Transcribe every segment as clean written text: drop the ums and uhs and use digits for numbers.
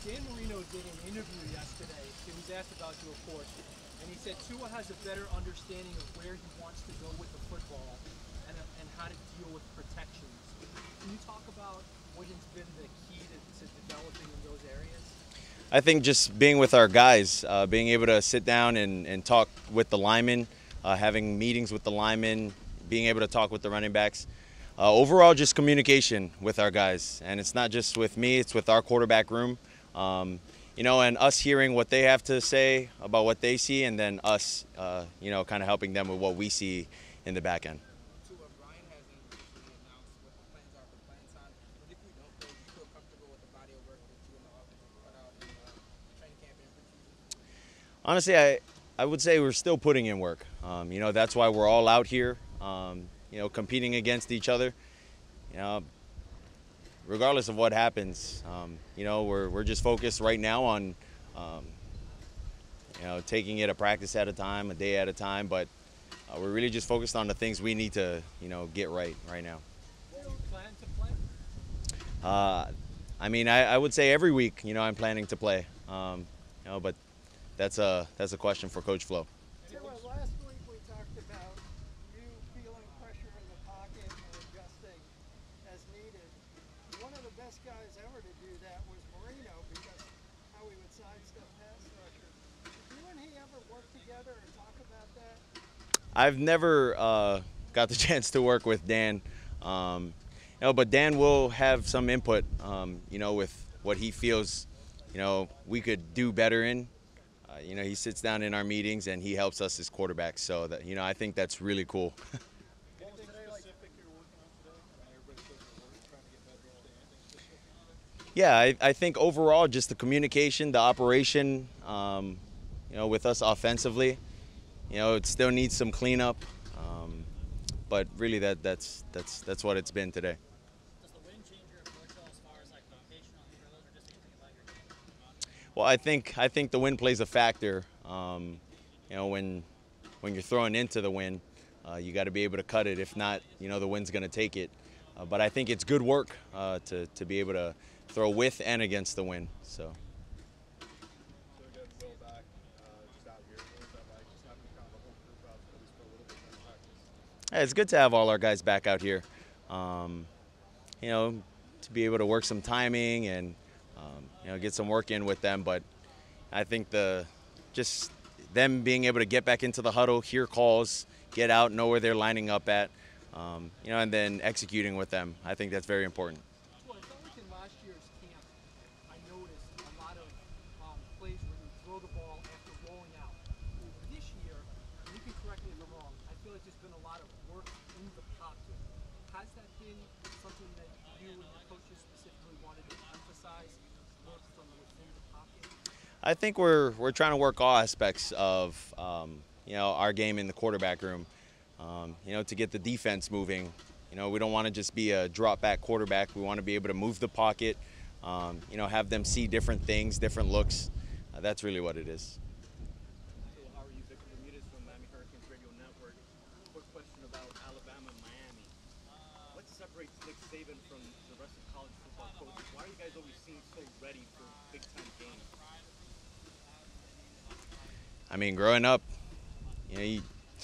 Dan Marino did an interview yesterday. He was asked about you, of course, and he said Tua has a better understanding of where he wants to go with the football and how to deal with protections. Can you talk about what has been the key to developing in those areas? I think just being with our guys, being able to sit down and talk with the linemen, having meetings with the linemen, being able to talk with the running backs. Overall, just communication with our guys. And it's not just with me, it's with our quarterback room. And us hearing what they have to say about what they see, and then us, kind of helping them with what we see in the back end. Ryan hasn't officially announced what the plans are for playing time. But if we don't play, do you feel comfortable with the body of work that you and the offense have put out in training camp and preseason? Honestly, I would say we're still putting in work. That's why we're all out here, competing against each other. Regardless of what happens, we're just focused right now on, taking it a practice at a time, a day at a time. But we're really just focused on the things we need to, get right now. Do you plan to play? I would say every week, I'm planning to play. But that's a question for Coach Flo. Last week we talked about you feeling pressure in the pocket and adjusting as needed. One of the best guys ever to do that was Marino because how he would sidestep pass rushers. Did you and he ever work together or talk about that? I've never got the chance to work with Dan, but Dan will have some input, with what he feels, we could do better in. He sits down in our meetings and he helps us as quarterbacks. So that, I think that's really cool. Yeah, I think overall just the communication, the operation, with us offensively, it still needs some cleanup. But really that's what it's been today. Does the win change your approach as far as foundational drills or just anything about your game? Well, I think the win plays a factor. When you're throwing into the win, you got to be able to cut it. If not, the win's going to take it. But I think it's good work to be able to throw with and against the win. So. Yeah, it's good to have all our guys back out here. To be able to work some timing and get some work in with them. But I think just them being able to get back into the huddle, hear calls, get out, know where they're lining up at, and then executing with them. I think that's very important. Well, I felt like in last year's camp, I noticed a lot of plays where you throw the ball after rolling out. This year, and you can correct me if I'm wrong, I feel like there's been a lot of work in the pocket. Has that been something that you and the coaches specifically wanted to emphasize, work from within the pocket? I think we're trying to work all aspects of our game in the quarterback room. To get the defense moving. We don't want to just be a drop back quarterback. We want to be able to move the pocket. Have them see different things, different looks. That's really what it is. So how are you, Victor Bermudez from Miami Hurricanes Radio Network? Quick question about Alabama and Miami. What separates Nick Saban from the rest of college football coaches? Why are you guys always seem so ready for big-time games? Growing up,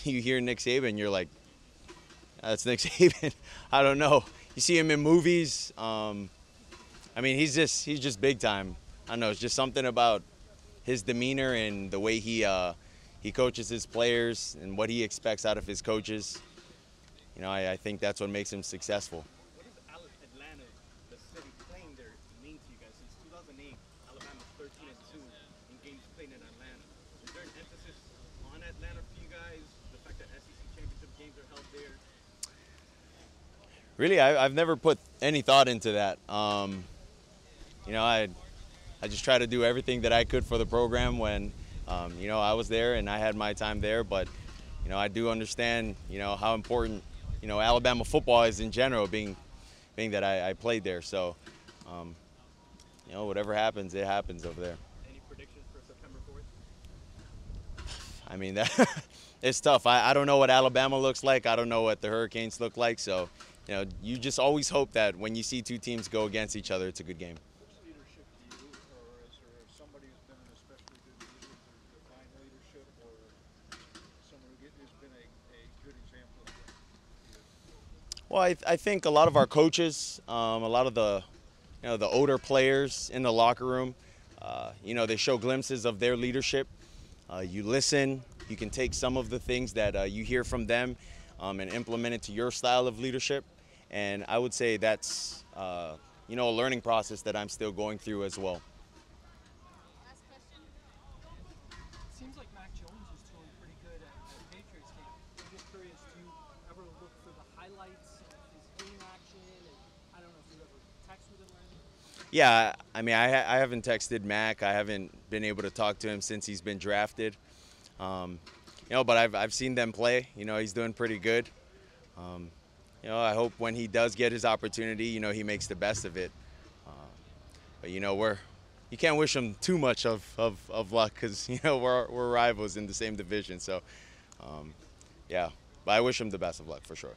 you hear Nick Saban, you're like, that's Nick Saban. I don't know. You see him in movies. He's just big time. I don't know. It's just something about his demeanor and the way he coaches his players and what he expects out of his coaches. I think that's what makes him successful. What does Atlanta, the city, playing there mean to you guys? Since 2008, Alabama's 13-2 in games played in Atlanta. Is there an emphasis on Atlanta for you guys? The fact that SEC championship games are held there? Really, I've never put any thought into that. I just try to do everything that I could for the program when, I was there and I had my time there. But, I do understand, how important, Alabama football is in general, being that I played there. So, whatever happens, it happens over there. Any predictions for September 4th? It's tough. I don't know what Alabama looks like. I don't know what the Hurricanes look like. So, you just always hope that when you see two teams go against each other, it's a good game. Which leadership do you or is leadership or someone who's been a good example of leadership? Well, I think a lot of our coaches, a lot of the older players in the locker room, they show glimpses of their leadership. You listen, you can take some of the things that you hear from them and implement it to your style of leadership. And I would say that's, a learning process that I'm still going through as well. Last question. It seems like Mac Jones is doing pretty good at Patriots camp. I'm just curious, do you ever look for the highlights of his game action? And I don't know if you ever text with him or anything. Yeah, I mean, I haven't texted Mac. I haven't been able to talk to him since he's been drafted. But I've seen them play. He's doing pretty good. I hope when he does get his opportunity, he makes the best of it. But you can't wish him too much of luck because we're rivals in the same division. So, yeah, but I wish him the best of luck for sure.